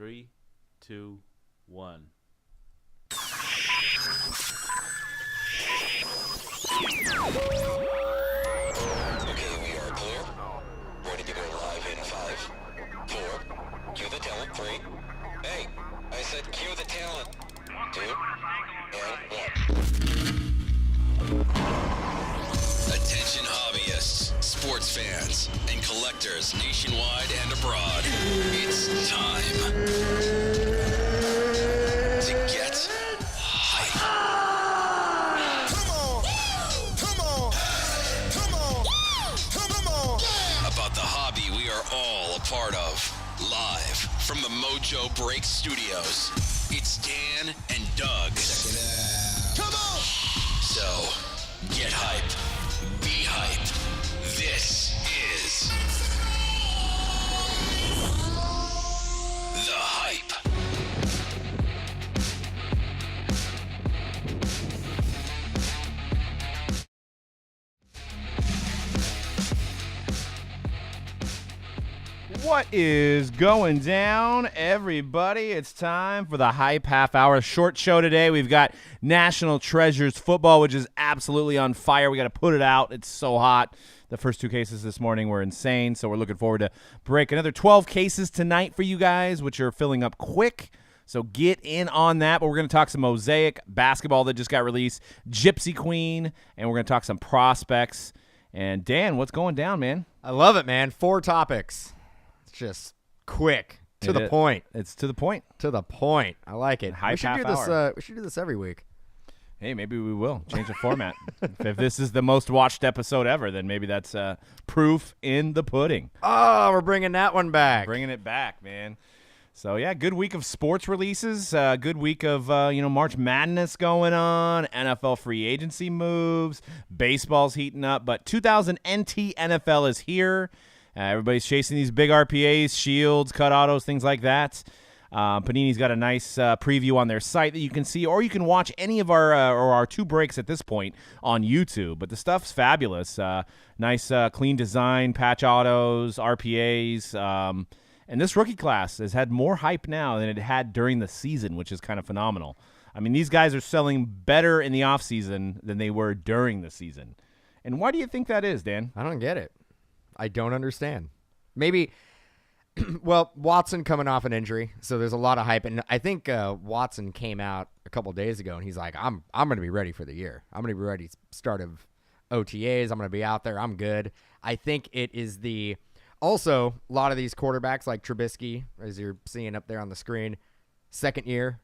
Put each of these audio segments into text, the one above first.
3, 2, 1. Okay, we are clear. Ready to go live in 5, 4. Cue the talent. 3. Hey, I said cue the talent. 2 and 1. Attention hobbyists, sports fans, and collectors nationwide and abroad. It's time to get hype. Come on. About the hobby we are all a part of. Live from the Mojo Break Studios, it's Dan and Doug. Check it out. Come on! So, get hype. Be hype. This is The Hype. What is going down, everybody? It's time for the Hype Half Hour. Short show today. We've got National Treasures football, which is absolutely on fire. We got to put it out. It's so hot. The first 2 cases this morning were insane, so we're looking forward to break another 12 cases tonight for you guys, which are filling up quick. So get in on that. But we're going to talk some Mosaic basketball that just got released, Gypsy Queen, and we're going to talk some prospects. And Dan, what's going down, man? I love it, man. 4 topics. Just quick, to the point. It's to the point. To the point. I like it. Hype we should half do this. hour. We should do this every week. Hey, maybe we will change the format. If this is the most watched episode ever, then maybe that's proof in the pudding. Oh, we're bringing that one back. Bringing it back, man. So yeah, good week of sports releases. Good week of March Madness going on. NFL free agency moves. Baseball's heating up, but 2000 NT NFL is here. Everybody's chasing these big RPAs, shields, cut autos, things like that. Panini's got a nice preview on their site that you can see, or you can watch any of our 2 breaks at this point on YouTube. But the stuff's fabulous. Nice, clean design, patch autos, RPAs. And this rookie class has had more hype now than it had during the season, which is kind of phenomenal. I mean, these guys are selling better in the offseason than they were during the season. And why do you think that is, Dan? I don't get it. I don't understand. Maybe, well, Watson coming off an injury, so there's a lot of hype. And I think Watson came out a couple days ago, and he's like, I'm going to be ready for the year. I'm going to be ready start of OTAs. I'm going to be out there. I'm good. I think it is also, a lot of these quarterbacks like Trubisky, as you're seeing up there on the screen, second year,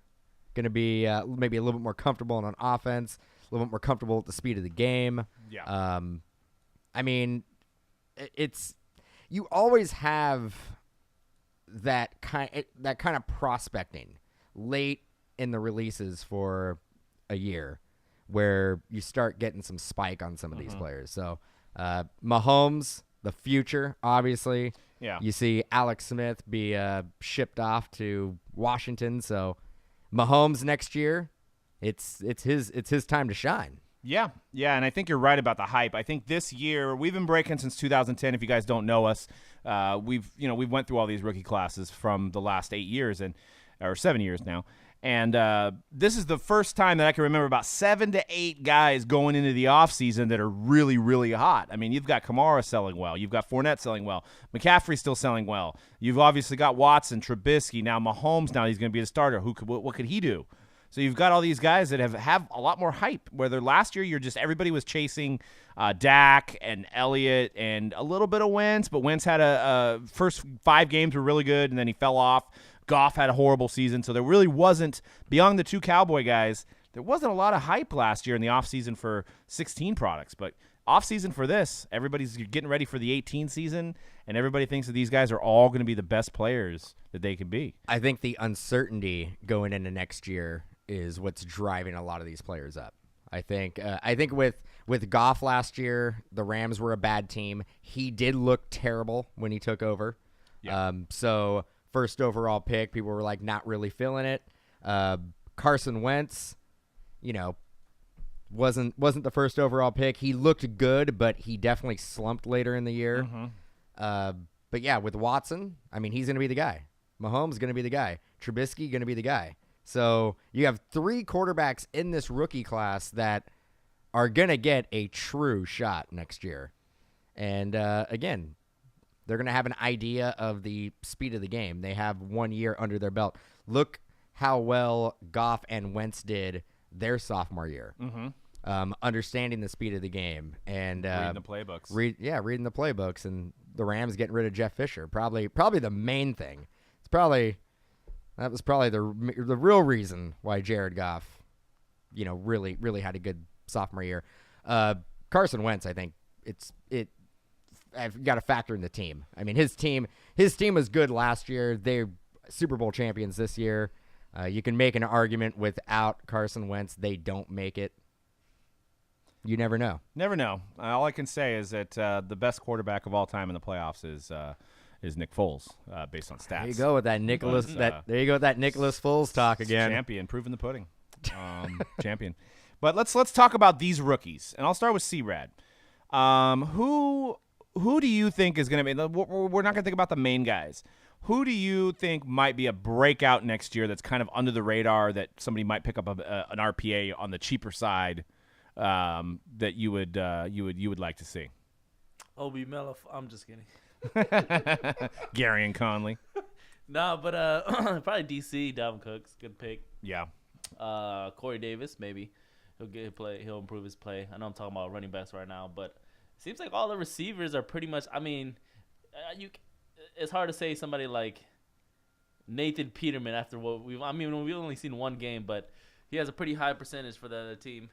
going to be maybe a little bit more comfortable on offense, a little bit more comfortable at the speed of the game. Yeah. I mean, you always have that kind of prospecting late in the releases for a year where you start getting some spike on some of these players. So Mahomes, the future, obviously. Yeah. You see Alex Smith be shipped off to Washington. So Mahomes next year, it's his time to shine. Yeah, and I think you're right about the hype. I think this year we've been breaking since 2010. If you guys don't know us, we've went through all these rookie classes from the last 8 years or 7 years now, and this is the first time that I can remember about 7 to 8 guys going into the offseason that are really, really hot. I mean, you've got Kamara selling well, you've got Fournette selling well, McCaffrey still selling well. You've obviously got Watson, Trubisky, now Mahomes. Now he's going to be the starter. What could he do? So you've got all these guys that have a lot more hype, whether last year everybody was chasing Dak and Elliott and a little bit of Wentz, but Wentz had a first 5 games were really good, and then he fell off. Goff had a horrible season, so there really wasn't, beyond the 2 Cowboy guys, there wasn't a lot of hype last year in the offseason for 16 products. But offseason for this, everybody's getting ready for the 18 season, and everybody thinks that these guys are all going to be the best players that they can be. I think the uncertainty going into next year is what's driving a lot of these players up. I think with Goff last year, the Rams were a bad team. He did look terrible when he took over. Yeah. So first overall pick, people were like not really feeling it. Carson Wentz, wasn't the first overall pick. He looked good, but he definitely slumped later in the year. But yeah, with Watson, I mean, he's going to be the guy. Mahomes going to be the guy. Trubisky going to be the guy. So you have 3 quarterbacks in this rookie class that are going to get a true shot next year. And, again, they're going to have an idea of the speed of the game. They have 1 year under their belt. Look how well Goff and Wentz did their sophomore year. Understanding the speed of the game. And reading the playbooks. Reading the playbooks. And the Rams getting rid of Jeff Fisher. Probably the main thing. That was probably the real reason why Jared Goff, really, really had a good sophomore year. Carson Wentz, I think I've got to factor in the team. I mean, his team was good last year. They're Super Bowl champions this year. You can make an argument without Carson Wentz, they don't make it. You never know. Never know. All I can say is that the best quarterback of all time in the playoffs is Nick Foles, based on stats. There you go with that Nicholas. There you go with that Nicholas Foles talk again. Champion, proving the pudding. Champion. But let's talk about these rookies, and I'll start with C-Rad. Who do you think is going to be? We're not going to think about the main guys. Who do you think might be a breakout next year that's kind of under the radar that somebody might pick up an RPA on the cheaper side that you would like to see? Obi Melif. I'm just kidding. Gary and Conley. No, but probably DC. Dalvin Cook's good pick. Yeah. Corey Davis, maybe he'll improve his play. I know I'm talking about running backs right now, but it seems like all the receivers are pretty much. I mean, it's hard to say somebody like Nathan Peterman after what we've only seen one game, but he has a pretty high percentage for the other team.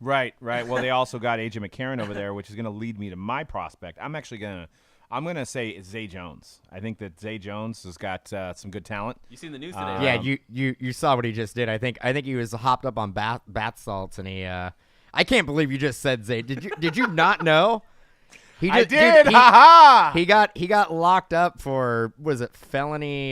Right. Well, they also got AJ McCarron over there, which is going to lead me to my prospect. I'm going to say Zay Jones. I think that Zay Jones has got some good talent. You seen the news today? Yeah, you saw what he just did. I think he was hopped up on bath salts, and he. I can't believe you just said Zay. Did you not know? I did. Ha ha. He got locked up for, was it felony?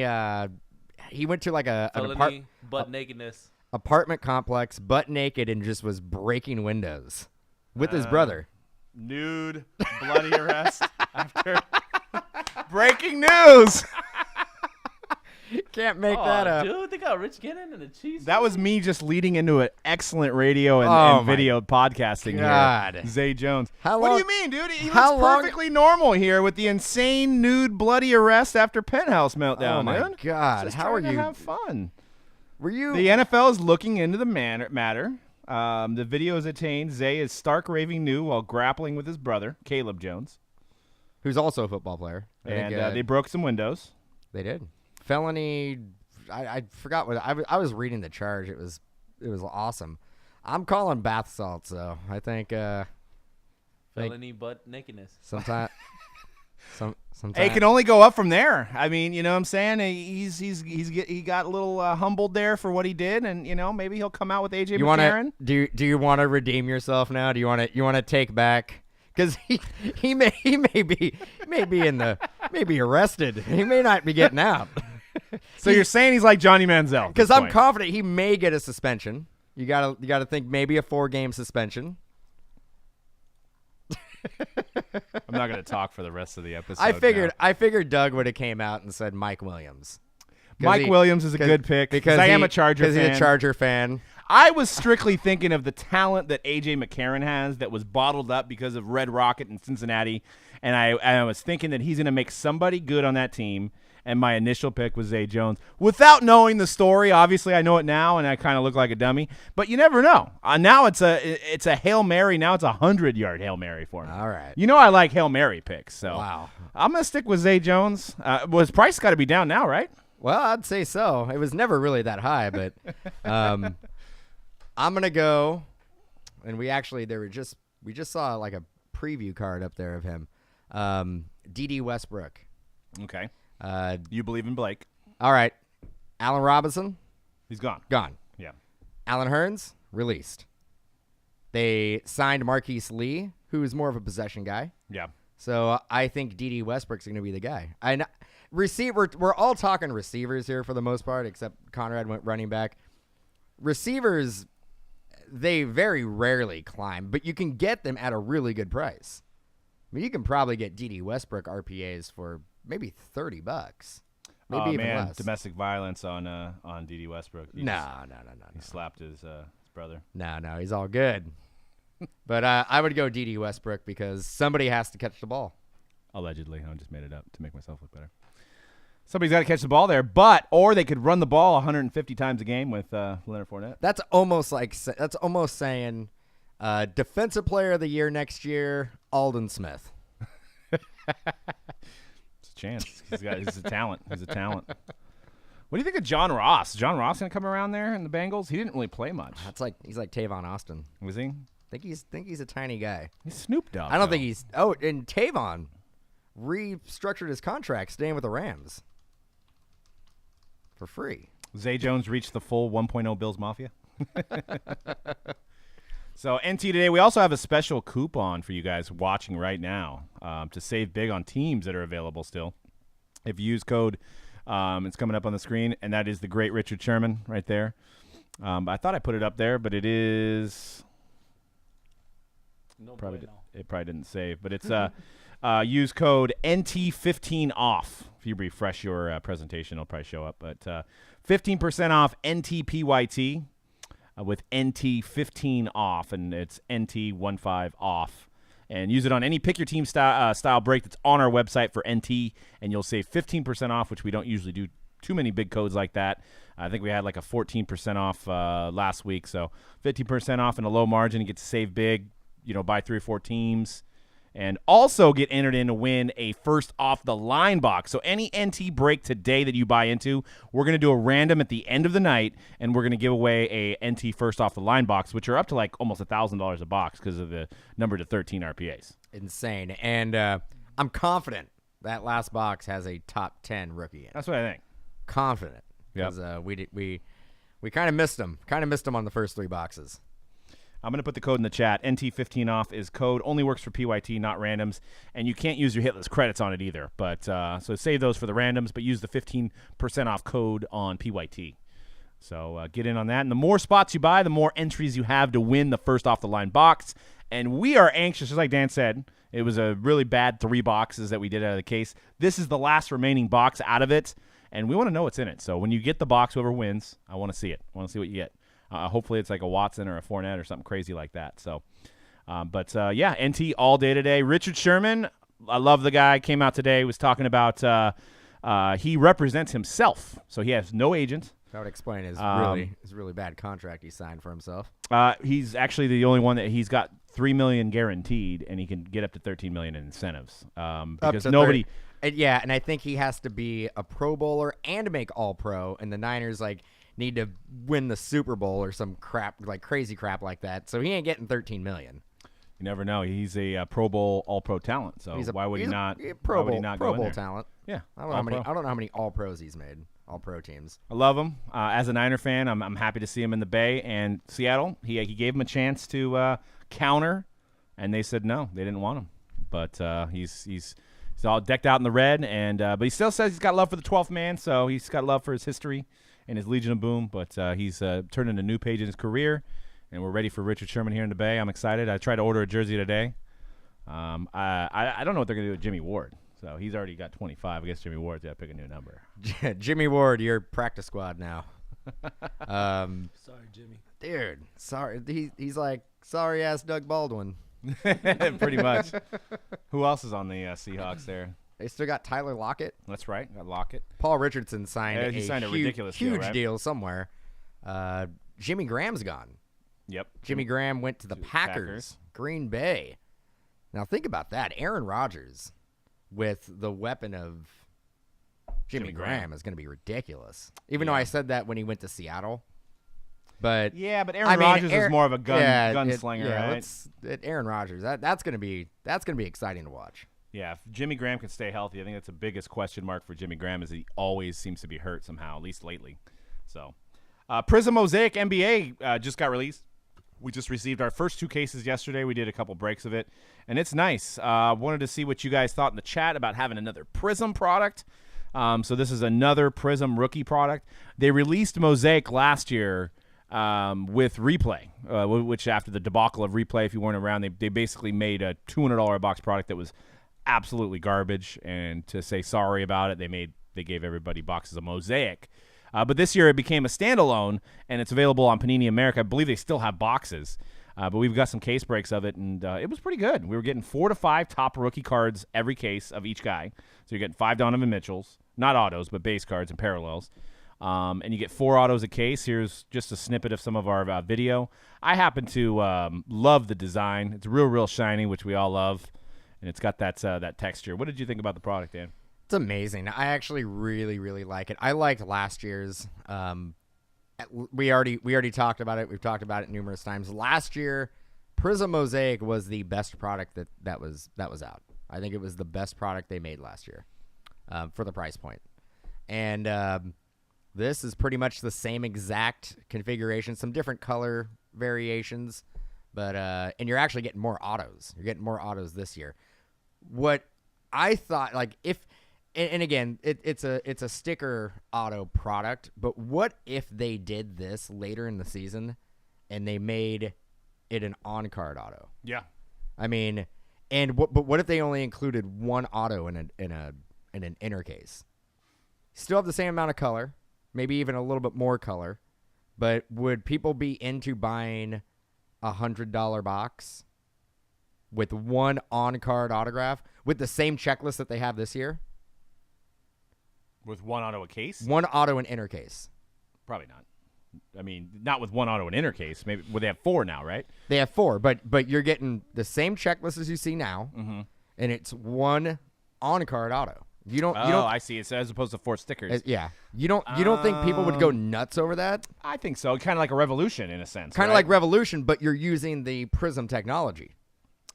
He went to like felony butt nakedness apartment complex, butt naked, and just was breaking windows with his brother. Nude bloody arrest after breaking news. Can't make that up. Dude, they got Rich Gannon and the Chiefs. That was me just leading into an excellent radio and video podcasting here. Zay Jones. What do you mean, dude? He looks perfectly normal here with the insane nude bloody arrest after Penthouse meltdown. Oh my dude. God! Just How are you? Have fun. Were you? The NFL is looking into the matter. The video is attained. Zay is stark raving nude while grappling with his brother, Caleb Jones, who's also a football player. And they broke some windows. They did. Felony. I forgot what I was reading the charge. It was awesome. I'm calling bath salts though. I think felony butt nakedness. Sometimes. It can only go up from there. I mean, you know what I'm saying? He got a little humbled there for what he did, and maybe he'll come out with AJ McCarron. Do you want to redeem yourself now? Do you want to take back? Because he may be arrested. He may not be getting out. So you're saying he's like Johnny Manziel? Because I'm confident he may get a suspension. You gotta think maybe a 4-game suspension. I'm not going to talk for the rest of the episode. I figured Doug would have came out and said Mike Williams. Williams is a good pick because I am a Charger fan. Because he's a Charger fan. I was strictly thinking of the talent that AJ McCarron has that was bottled up because of Red Rocket in Cincinnati, and I was thinking that he's going to make somebody good on that team. And my initial pick was Zay Jones. Without knowing the story, obviously I know it now, and I kind of look like a dummy. But you never know. Now it's a Hail Mary. Now it's a 100-yard Hail Mary for me. All right. I like Hail Mary picks. So wow. I'm going to stick with Zay Jones. His price got to be down now, right? Well, I'd say so. It was never really that high, but I'm going to go. And we just saw like a preview card up there of him. D.D. Westbrook. Okay. You believe in Blake. All right. Allen Robinson. He's gone. Gone. Yeah. Allen Hurns, released. They signed Marquise Lee, who is more of a possession guy. Yeah. So I think D.D. Westbrook's going to be the guy. We're all talking receivers here for the most part, except Conrad went running back. Receivers, they very rarely climb, but you can get them at a really good price. I mean, you can probably get D.D. Westbrook RPAs for maybe $30. Maybe even man, less. domestic violence on D.D. Westbrook. No. He slapped his brother. No, he's all good. But I would go D.D. Westbrook because somebody has to catch the ball. Allegedly, I just made it up to make myself look better. Somebody's got to catch the ball there, or they could run the ball 150 times a game with Leonard Fournette. That's almost saying defensive player of the year next year, Alden Smith. It's a chance. He's a talent. He's a talent. What do you think of John Ross? John Ross gonna come around there in the Bengals? He didn't really play much. He's like Tavon Austin. Was he? Think he's a tiny guy. He's Snoop Dogg. I don't think he's. Oh, and Tavon restructured his contract, staying with the Rams for free. Zay Jones reached the full 1.0 Bills Mafia. So, NT today, we also have a special coupon for you guys watching right now to save big on teams that are available still. If you use code, it's coming up on the screen, and that is the great Richard Sherman right there. I thought I put it up there, but it is it probably didn't save. But it's use code NT15OFF. If you refresh your presentation, it'll probably show up. But 15% off NTPYT. With NT15 off, and it's NT15 off. And use it on any pick your team style break that's on our website for NT, and you'll save 15% off, which we don't usually do too many big codes like that. I think we had like a 14% off last week, so 15% off in a low margin. You get to save big, buy 3 or 4 teams. And also get entered in to win a first off the line box. So any NT break today that you buy into, we're going to do a random at the end of the night, and we're going to give away a NT first off the line box, which are up to like almost $1,000 a box because of the number to 13 RPAs. Insane. And I'm confident that last box has a top 10 rookie in it. That's what I think. Confident. Because we kind of missed him. Kind of missed him on the first 3 boxes. I'm going to put the code in the chat. NT15 off is code. Only works for PYT, not randoms. And you can't use your hitless credits on it either. But so save those for the randoms, but use the 15% off code on PYT. So get in on that. And the more spots you buy, the more entries you have to win the first off the line box. And we are anxious, just like Dan said. It was a really bad 3 boxes that we did out of the case. This is the last remaining box out of it. And we want to know what's in it. So when you get the box, whoever wins, I want to see it. I want to see what you get. Hopefully it's like a Watson or a Fournette or something crazy like that. So, NT all day today. Richard Sherman, I love the guy. Came out today, was talking about he represents himself, so he has no agent. That would explain his really bad contract he signed for himself. He's actually the only one that he's got $3 million guaranteed, and he can get up to $13 million in incentives because nobody. And I think he has to be a Pro Bowler and make All Pro, and the Niners need to win the Super Bowl or some crap, like crazy crap like that. So he ain't getting $13 million. You never know. He's a Pro Bowl All-Pro talent. So why would he not? Pro Bowl talent. Yeah. I don't know how many All Pros he's made. All Pro teams. I love him. As a Niner fan, I'm happy to see him in the Bay and Seattle. He gave him a chance to counter, and they said no, they didn't want him. But he's all decked out in the red, and but he still says he's got love for the 12th man. So he's got love for his history and his Legion of Boom, but he's turning a new page in his career, and we're ready for Richard Sherman here in the Bay. I'm excited. I tried to order a jersey today. I don't know what they're going to do with Jimmy Ward. So he's already got 25. I guess Jimmy Ward's got to pick a new number. Jimmy Ward, you're practice squad now. Sorry, Jimmy. Dude, sorry. He's like sorry-ass Doug Baldwin. Pretty much. Who else is on the Seahawks there? They still got Tyler Lockett. That's right. Got Lockett. Paul Richardson signed a ridiculous huge deal somewhere. Jimmy Graham's gone. Yep. Jimmy Graham went to the Packers, Green Bay. Now think about that. Aaron Rodgers with the weapon of Jimmy Graham is going to be ridiculous. Even though I said that when he went to Seattle. But but Aaron Rodgers is more of a gunslinger, right? Aaron Rodgers. That's going to be exciting to watch. Yeah, if Jimmy Graham can stay healthy, I think that's the biggest question mark for Jimmy Graham is he always seems to be hurt somehow, at least lately. So, Prizm Mosaic NBA just got released. We just received our first 2 cases yesterday. We did a couple breaks of it, and it's nice. Wanted to see what you guys thought in the chat about having another Prizm product. So this is another Prizm rookie product. They released Mosaic last year with Replay, which after the debacle of Replay, if you weren't around, they basically made a $200 box product that was absolutely garbage, and to say sorry about it, they made they gave everybody boxes of Mosaic. But this year it became a standalone, and it's available on Panini America. I believe they still have boxes. But we've got some case breaks of it, and it was pretty good. We were getting 4 to 5 top rookie cards every case of each guy. So you're getting 5 Donovan Mitchells, not autos, but base cards and parallels. And you get 4 autos a case. Here's just a snippet of some of our video. I happen to love the design. It's real shiny, which we all love, and it's got that texture. What did you think about the product, Dan? It's amazing. I actually really like it. I liked last year's. We already talked about it. We've talked about it numerous times. Last year, Prizm Mosaic was the best product that was out. I think it was the best product they made last year for the price point. And this is pretty much the same exact configuration, some different color variations, but and you're actually getting more autos. You're getting more autos this year. What I thought, like, if and again, it's a sticker auto product, but what if they did this later in the season and they made it an on-card auto? Yeah. I mean, but what if they only included one auto in an inner case? Still have the same amount of color, maybe even a little bit more color, but would people be into buying $100 box with one on-card autograph with the same checklist that they have this year? With one auto a case? One auto and inner case. Probably not. I mean, not with one auto and inner case. Maybe they have 4 now, right? They have 4, but you're getting the same checklist as you see now, and it's one on-card auto. You don't. I see. It's as opposed to 4 stickers. Yeah. You don't think people would go nuts over that? I think so. Kind of like a Revolution in a sense. Kind of right? like Revolution, but you're using the Prizm technology.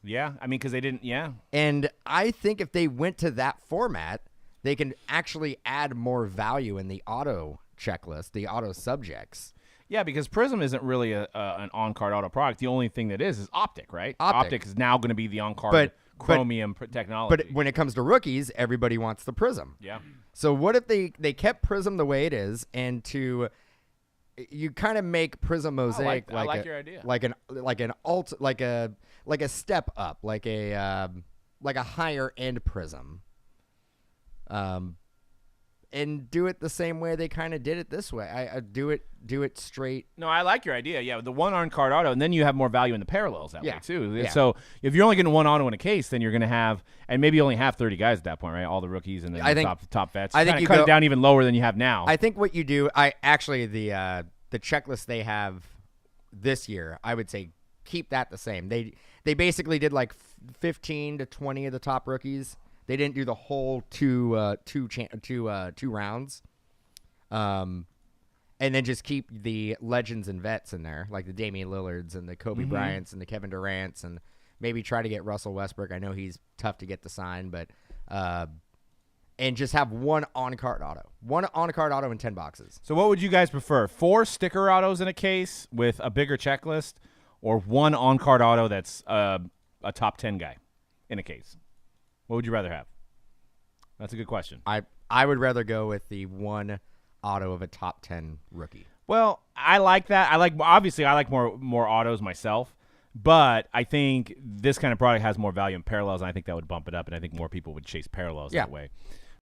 Yeah. I mean, because they didn't. Yeah. And I think if they went to that format, they can actually add more value in the auto checklist, the auto subjects. Yeah, because Prizm isn't really an on-card auto product. The only thing that is Optic, right? Optic is now going to be the on-card chromium technology. But when it comes to rookies, everybody wants the Prizm. Yeah. So what if they kept Prizm the way it is, and you kind of make Prizm Mosaic I like your idea. like a step up, like a higher end Prizm. And do it the same way they kind of did it this way. I do it straight. No, I like your idea. Yeah, the one on-card auto, and then you have more value in the parallels that way too. Yeah. So if you're only getting one auto in a case, then you're going to have, and maybe you only have 30 guys at that point, right? All the rookies and then top vets. I think you cut it down even lower than you have now. I think what you do, the checklist they have this year, I would say keep that the same. They basically did like 15 to 20 of the top rookies. They didn't do the whole two rounds, and then just keep the legends and vets in there, like the Damian Lillards and the Kobe Bryants and the Kevin Durant's, and maybe try to get Russell Westbrook. I know he's tough to get to sign, but and just have one on-card auto in 10 boxes. So what would you guys prefer? 4 sticker autos in a case with a bigger checklist, or one on-card auto that's a top 10 guy in a case? What would you rather have? That's a good question. I would rather go with the one auto of a top 10 rookie. Well, I like that. I like more autos myself, but I think this kind of product has more value in parallels, and I think that would bump it up, and I think more people would chase parallels that way.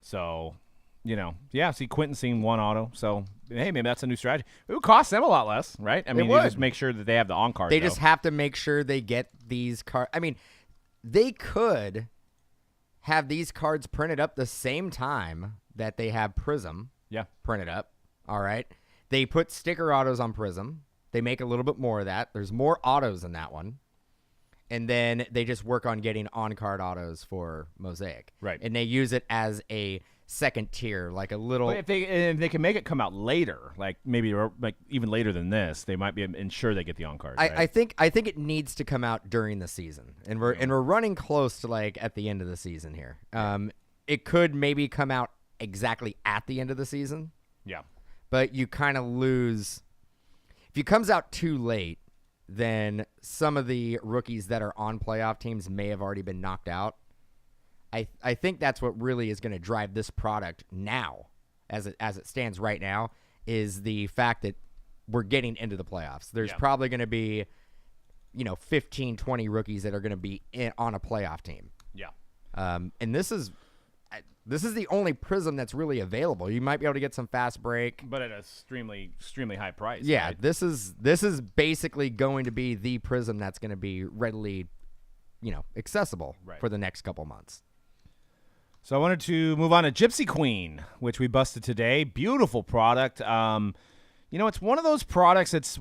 So, see Quentin seeing one auto. So, hey, maybe that's a new strategy. It would cost them a lot less, right? I mean, you just make sure that they have the on card. They just have to make sure they get these cards. I mean, they could have these cards printed up the same time that they have Prizm printed up. All right. They put sticker autos on Prizm. They make a little bit more of that. There's more autos in that one. And then they just work on getting on-card autos for Mosaic. Right. And they use it as a second tier, like a little. But if they can make it come out later, like maybe like even later than this, they might be ensure they get the on-card. Right? I think it needs to come out during the season, and we're running close to like at the end of the season here. It could maybe come out exactly at the end of the season. Yeah. But you kind of lose if it comes out too late. Then some of the rookies that are on playoff teams may have already been knocked out. I think that's what really is going to drive this product now, as it stands right now, is the fact that we're getting into the playoffs. There's probably going to be, 15, 20 rookies that are going to be on a playoff team. Yeah. And this is, This is the only Prizm that's really available. You might be able to get some fast break, but at a extremely high price. Yeah, right? this is basically going to be the Prizm that's going to be readily, accessible for the next couple months. So I wanted to move on to Gypsy Queen, which we busted today. Beautiful product. It's one of those products. It's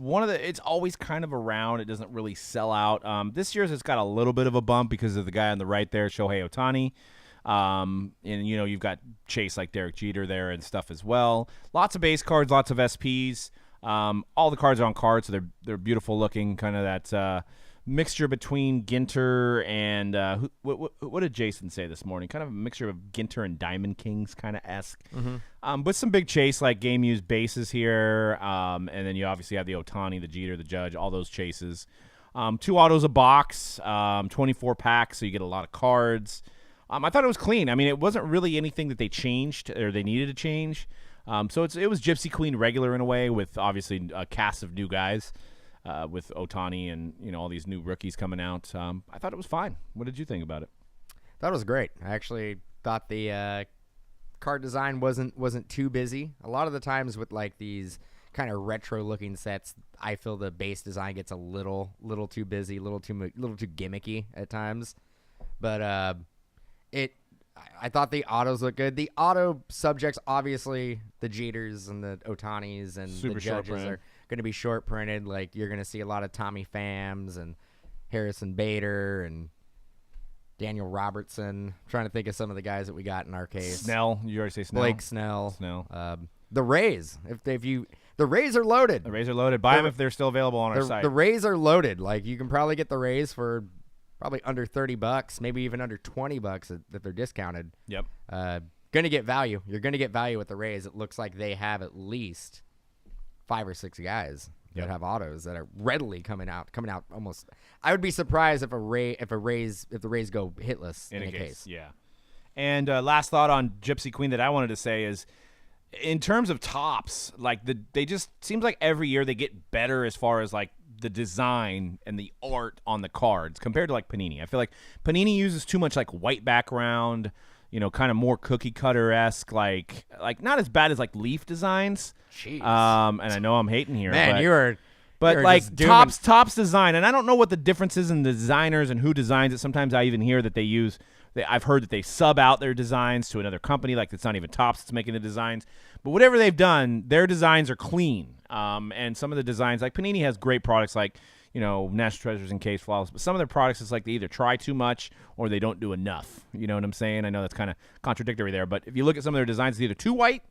always kind of around. It doesn't really sell out. This year's it's got a little bit of a bump because of the guy on the right there, Shohei Ohtani. And you've got Chase like Derek Jeter there and stuff as well. Lots of base cards, lots of SPs. All the cards are on cards, so they're beautiful looking. Kind of that mixture between Ginter and what did Jason say this morning? Kind of a mixture of Ginter and Diamond Kings kind of esque. With some big Chase like game used bases here, and then you obviously have the Ohtani, the Jeter, the Judge, all those chases. 2 autos a box, 24 packs, so you get a lot of cards. I thought it was clean. I mean, it wasn't really anything that they changed or they needed to change. So it was Gypsy Queen regular in a way, with obviously a cast of new guys, with Ohtani and all these new rookies coming out. I thought it was fine. What did you think about it? That was great. I actually thought the card design wasn't too busy. A lot of the times with like these kind of retro looking sets, I feel the base design gets a little too busy, a little too gimmicky at times. But I thought the autos look good. The auto subjects, obviously, the Jeters and the Ohtanis and Super the short Judges print. are going to be short printed. Like, you're going to see a lot of Tommy Phams and Harrison Bader and Daniel Robertson. I'm trying to think of some of the guys that we got in our case. Snell, you already say Snell. Blake Snell. Snell. The Rays. The Rays are loaded. The Rays are loaded. Buy them if they're still available on our site. The Rays are loaded. Like, you can probably get the Rays for probably under $30, maybe even under $20 if they're discounted. Yep. Gonna get value. You're gonna get value with the Rays. It looks like they have at least 5 or 6 guys that have autos that are readily coming out almost. I would be surprised if the Rays go hitless in a case. Yeah. And last thought on Gypsy Queen that I wanted to say is, in terms of tops, like they just seems like every year they get better as far as like the design and the art on the cards compared to like Panini. I feel like Panini uses too much like white background, kind of more cookie cutter esque, like not as bad as like Leaf designs. Jeez. And I know I'm hating here, man, but you're like just Topps design, and I don't know what the difference is in the designers and who designs it. Sometimes I even hear that they use. I've heard that they sub out their designs to another company, like it's not even Topps that's making the designs. But whatever they've done, their designs are clean. And some of the designs, like Panini has great products like, National Treasures and Case Flawless. But some of their products, it's like they either try too much or they don't do enough. You know what I'm saying? I know that's kind of contradictory there. But if you look at some of their designs, it's either too white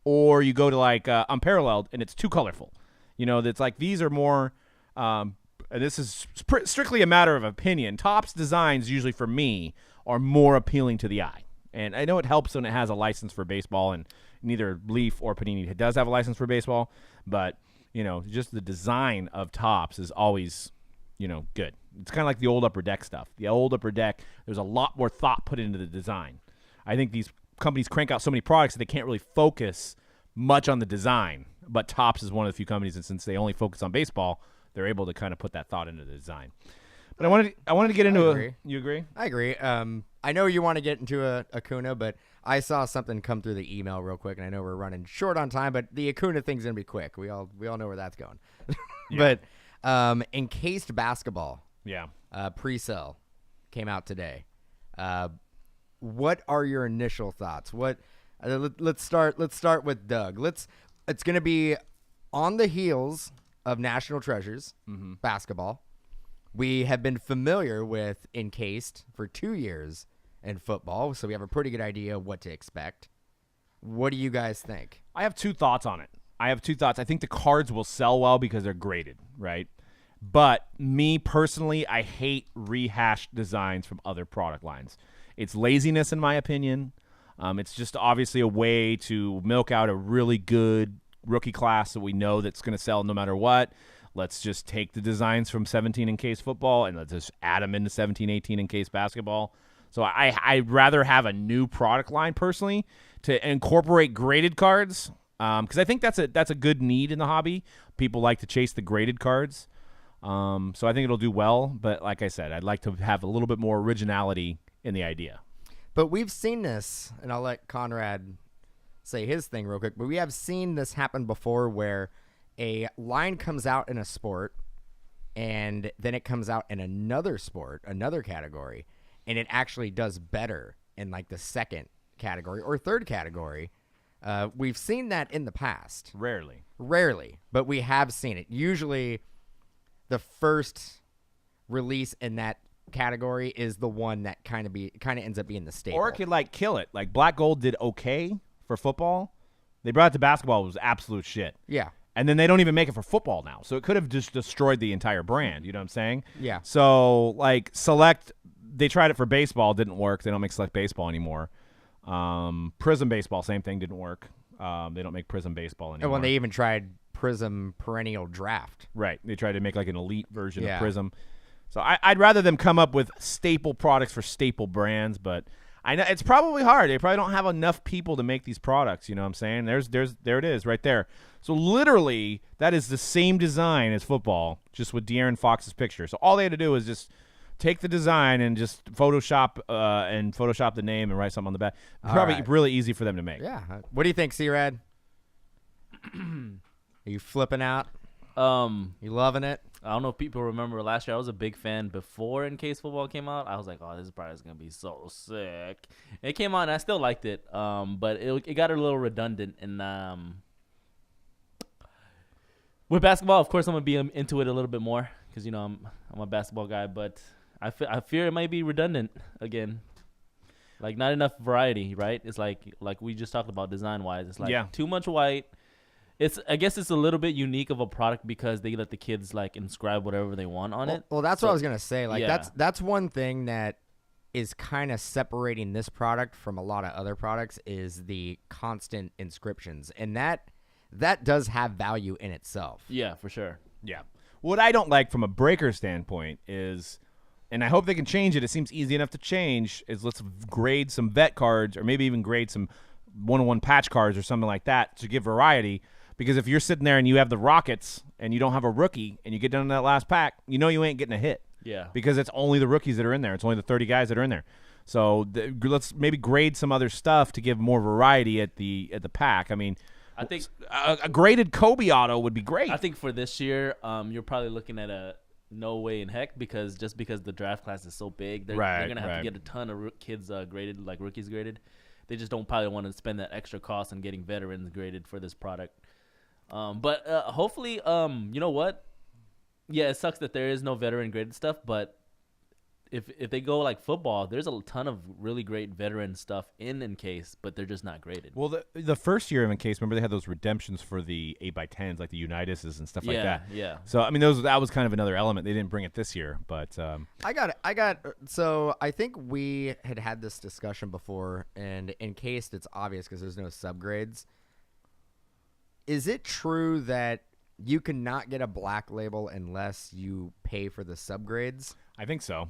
or you go to like Unparalleled and it's too colorful. That's like these are more and this is strictly a matter of opinion. Topps designs usually for me are more appealing to the eye. And I know it helps when it has a license for baseball, and neither Leaf or Panini does have a license for baseball, but just the design of Topps is always, good. It's kind of like the old Upper Deck stuff. The old Upper Deck, there's a lot more thought put into the design. I think these companies crank out so many products that they can't really focus much on the design, but Topps is one of the few companies that, since they only focus on baseball, they're able to kind of put that thought into the design. But I wanted to get into you agree? I agree. I know you want to get into a Acuna, but I saw something come through the email real quick, and I know we're running short on time, but the Acuna thing's gonna be quick. We all know where that's going. But encased basketball, pre-sale came out today. What are your initial thoughts? Let's start with Doug. It's gonna be on the heels of National Treasures basketball. We have been familiar with encased for 2 years in football, so we have a pretty good idea what to expect. What do you guys think? I have 2 thoughts on it. I think the cards will sell well because they're graded, right? But me personally, I hate rehashed designs from other product lines. It's laziness, in my opinion. It's just obviously a way to milk out a really good rookie class that we know that's going to sell no matter what. Let's just take the designs from 17 in case football and let's just add them into 17, 18 in case basketball. So I'd rather have a new product line personally to incorporate graded cards because I think that's a good need in the hobby. People like to chase the graded cards. So I think it'll do well. But like I said, I'd like to have a little bit more originality in the idea. But we've seen this, and I'll let Conrad say his thing real quick, but we have seen this happen before where a line comes out in a sport and then it comes out in another sport, another category, and it actually does better in like the second category or third category. We've seen that in the past. Rarely, but we have seen it. Usually the first release in that category is the one that kind of ends up being the staple. Or it could like kill it. Like Black Gold did okay for football. They brought it to basketball. It was absolute shit. Yeah. And then they don't even make it for football now. So it could have just destroyed the entire brand. You know what I'm saying? Yeah. So, like, Select, they tried it for baseball. Didn't work. They don't make Select baseball anymore. Prizm baseball, same thing, didn't work. They don't make Prizm baseball anymore. And when they even tried Prizm Perennial Draft. Right. They tried to make, like, an elite version Yeah. of Prizm. So I'd rather them come up with staple products for staple brands, but I know it's probably hard. They probably don't have enough people to make these products. You know what I'm saying? There it is right there. So literally, that is the same design as football, just with De'Aaron Fox's picture. So all they had to do was just take the design and just Photoshop the name and write something on the back. Probably really easy for them to make. Yeah. What do you think, C-Rad? Are you flipping out? You loving it? I don't know if people remember last year. I was a big fan before In Case Football came out. I was like, oh, this product is going to be so sick. It came out, and I still liked it, but it got a little redundant. And with basketball, of course, I'm going to be into it a little bit more because, you know, I'm a basketball guy. But I fear it might be redundant again. Like, not enough variety, right? It's like we just talked about design-wise. It's like too much white. I guess it's a little bit unique of a product because they let the kids like inscribe whatever they want on it. Well, that's what I was gonna say. Like yeah. that's one thing that is kind of separating this product from a lot of other products is the constant inscriptions, and that does have value in itself. Yeah, for sure. Yeah. What I don't like from a breaker standpoint is, and I hope they can change it. It seems easy enough to change. Is let's grade some vet cards or maybe even grade some 1-on-1 patch cards or something like that to give variety. Because if you're sitting there and you have the Rockets and you don't have a rookie and you get down to that last pack, you know you ain't getting a hit. Yeah. Because it's only the rookies that are in there. It's only the 30 guys that are in there. So let's maybe grade some other stuff to give more variety at the pack. I mean, I think a graded Kobe auto would be great. I think for this year, you're probably looking at a no way in heck because the draft class is so big, they're going to have to get a ton of kids graded, like rookies graded. They just don't probably want to spend that extra cost on getting veterans graded for this product. But hopefully, you know what? Yeah, it sucks that there is no veteran graded stuff, but if they go like football, there's a ton of really great veteran stuff in case, but they're just not graded. Well, the first year of in case, remember they had those redemptions for the 8x10s, like the Unituses and stuff like that. Yeah. So I mean, that was kind of another element. They didn't bring it this year, but So I think we had this discussion before, and in case it's obvious because there's no subgrades. Is it true that you cannot get a black label unless you pay for the subgrades? I think so.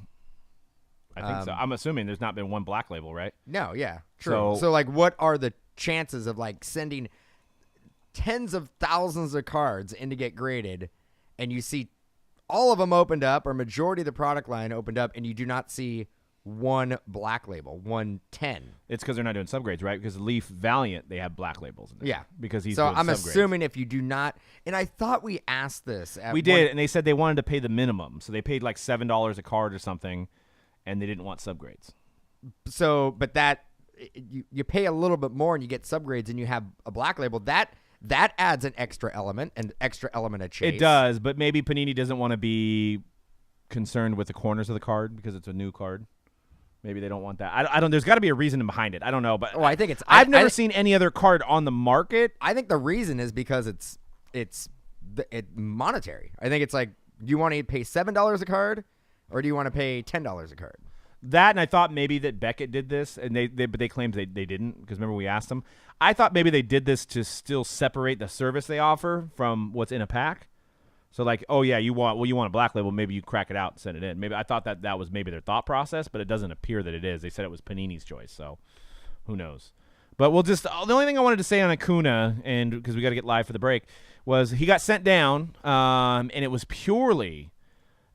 I'm assuming there's not been one black label, right? No, yeah, true. So like, what are the chances of like sending tens of thousands of cards in to get graded, and you see all of them opened up, or majority of the product line opened up, and you do not see one black label, 110. It's because they're not doing subgrades, right? Because Leaf Valiant, they have black labels in there. Yeah. Because he's so doing I'm subgrades. assuming if you do not, and I thought we asked this. We did, and they said they wanted to pay the minimum. So they paid like $7 a card or something, and they didn't want subgrades. So, but that, you pay a little bit more and you get subgrades and you have a black label, that adds an extra element of chase. It does, but maybe Panini doesn't want to be concerned with the corners of the card because it's a new card. Maybe they don't want that. I don't. There's got to be a reason behind it. I don't know, but I think it's. I've never seen any other card on the market. I think the reason is because it's monetary. I think it's like, do you want to pay $7 a card, or do you want to pay $10 a card? That, and I thought maybe that Beckett did this, and but they claimed they didn't, because remember we asked them. I thought maybe they did this to still separate the service they offer from what's in a pack. So like, oh yeah, you want a black label, maybe you crack it out and send it in. Maybe I thought that was maybe their thought process, but it doesn't appear that it is. They said it was Panini's choice, so who knows? But the only thing I wanted to say on Acuna, and because we got to get live for the break, was he got sent down, and it was purely,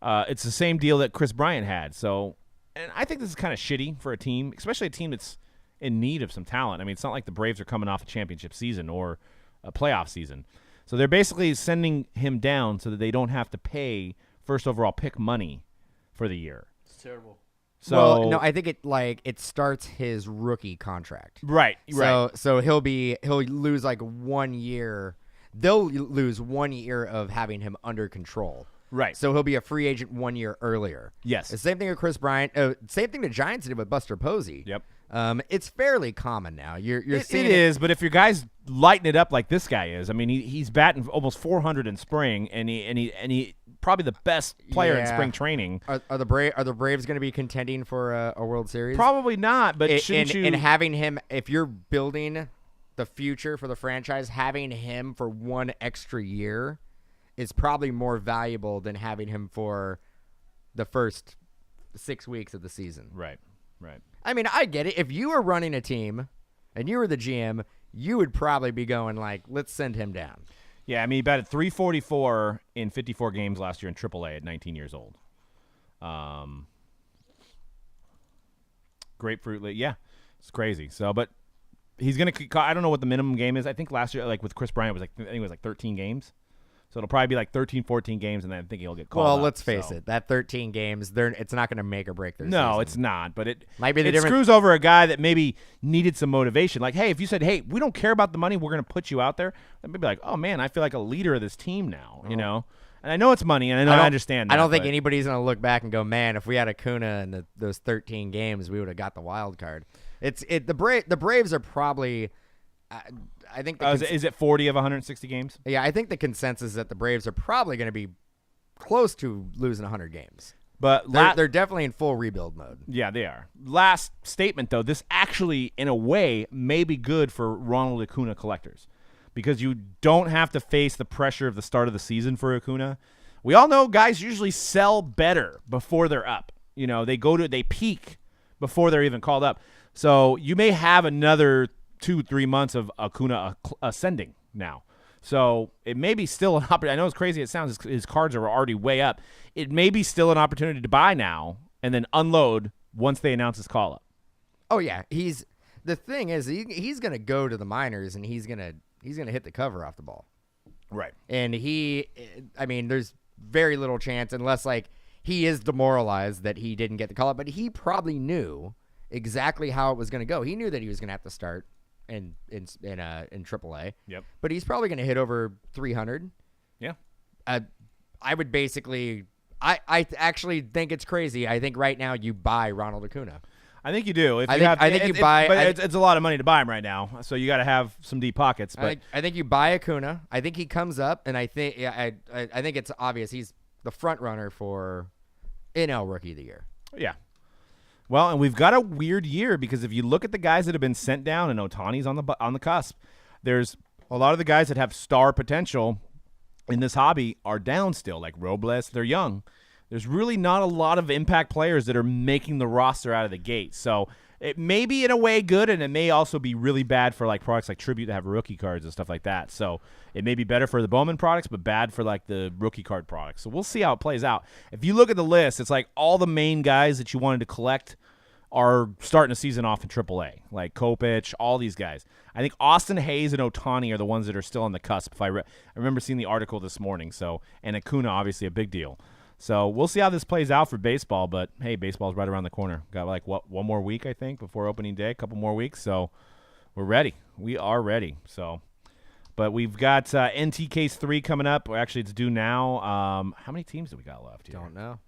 it's the same deal that Chris Bryant had. So and I think this is kind of shitty for a team, especially a team that's in need of some talent. I mean, it's not like the Braves are coming off a championship season or a playoff season. So they're basically sending him down so that they don't have to pay first overall pick money for the year. It's terrible. So well, no, I think it starts his rookie contract. Right. So he'll lose like 1 year. They'll lose 1 year of having him under control. Right. So he'll be a free agent 1 year earlier. Yes. The same thing with Chris Bryant. Same thing the Giants did with Buster Posey. Yep. It's fairly common now. You're seeing it is, but if your guy's lighting it up like this guy is, I mean, he's batting almost 400 in spring, and he probably the best player in spring training. Are the Braves going to be contending for a World Series? Probably not, but shouldn't you? And having him, if you're building the future for the franchise, having him for 1 extra year is probably more valuable than having him for the first 6 weeks of the season. Right. I mean, I get it. If you were running a team and you were the GM, you would probably be going like, let's send him down. Yeah, I mean, he batted .344 in 54 games last year in AAA at 19 years old. Grapefruit League, yeah, it's crazy. So, but he's gonna. I don't know what the minimum game is. I think last year, like with Chris Bryant, was I think it was like 13 games. So it'll probably be like 13, 14 games, and then I think he'll get called Well, up, let's face it. That 13 games, it's not going to make or break their season. No, it's not. But it might be the it difference. screws over a guy that maybe needed some motivation. Like, hey, if you said, hey, we don't care about the money, we're going to put you out there, then maybe like, oh, man, I feel like a leader of this team now, you know? And I know it's money, and I understand that. I don't think anybody's going to look back and go, man, if we had Acuna in those 13 games, we would have got the wild card. The Braves are probably I think is it 40 of 160 games? Yeah, I think the consensus is that the Braves are probably going to be close to losing 100 games. But they're definitely in full rebuild mode. Yeah, they are. Last statement, though, this actually, in a way, may be good for Ronald Acuna collectors because you don't have to face the pressure of the start of the season for Acuna. We all know guys usually sell better before they're up. You know, they peak before they're even called up. So you may have another 2-3 months of Acuna ascending now. So it may be still an opportunity. I know it's crazy it sounds. His cards are already way up. It may be still an opportunity to buy now and then unload once they announce his call-up. Oh, yeah. The thing is, he's going to go to the minors, and he's going to hit the cover off the ball. Right. And there's very little chance unless, like, he is demoralized that he didn't get the call-up. But he probably knew exactly how it was going to go. He knew that he was going to have to start in AAA. Yep. But he's probably going to hit over 300. Yeah. I would basically I actually think it's crazy. I think right now you buy Ronald Acuna. I think you do. But it's a lot of money to buy him right now, so you got to have some deep pockets. But I think you buy Acuna. I think he comes up, and I think it's obvious he's the front runner for NL Rookie of the Year. Yeah. Well, and we've got a weird year because if you look at the guys that have been sent down, and Ohtani's on the cusp, there's a lot of the guys that have star potential in this hobby are down still, like Robles. They're young. There's really not a lot of impact players that are making the roster out of the gate. So it may be in a way good, and it may also be really bad for like products like Tribute that have rookie cards and stuff like that. So it may be better for the Bowman products, but bad for like the rookie card products. So we'll see how it plays out. If you look at the list, it's like all the main guys that you wanted to collect are starting the season off in AAA, like Kopech, all these guys. I think Austin Hayes and Ohtani are the ones that are still on the cusp. I remember seeing the article this morning. So, and Acuna, obviously a big deal. So we'll see how this plays out for baseball. But hey, baseball's right around the corner. Got like one more week, I think, before opening day. A couple more weeks. So we're ready. We are ready. So, but we've got NT Case 3 coming up. Actually, it's due now. How many teams do we got left here? Don't know.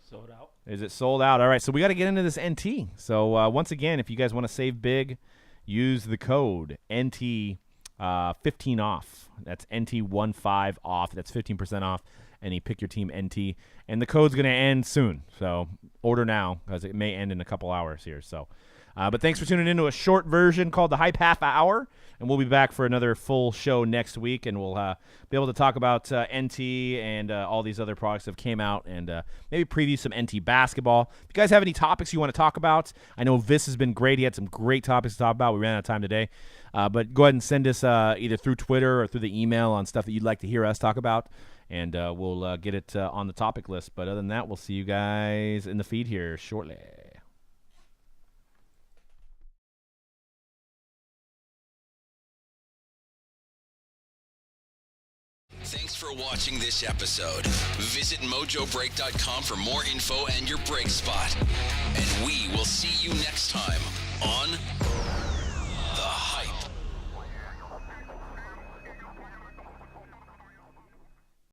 Sold out. Is it sold out? All right, so we got to get into this NT. So once again, if you guys want to save big, use the code NT 15 off. That's NT15 off. That's 15% off. And you pick your team NT. And the code's going to end soon. So order now because it may end in a couple hours here. So, but thanks for tuning in to a short version called the Hype Half Hour. And we'll be back for another full show next week. And we'll be able to talk about NT and all these other products that came out and maybe preview some NT basketball. If you guys have any topics you want to talk about, I know Vis has been great. He had some great topics to talk about. We ran out of time today. But go ahead and send us either through Twitter or through the email on stuff that you'd like to hear us talk about. And we'll get it on the topic list. But other than that, we'll see you guys in the feed here shortly. Thanks for watching this episode. Visit mojobreak.com for more info and your break spot. And we will see you next time on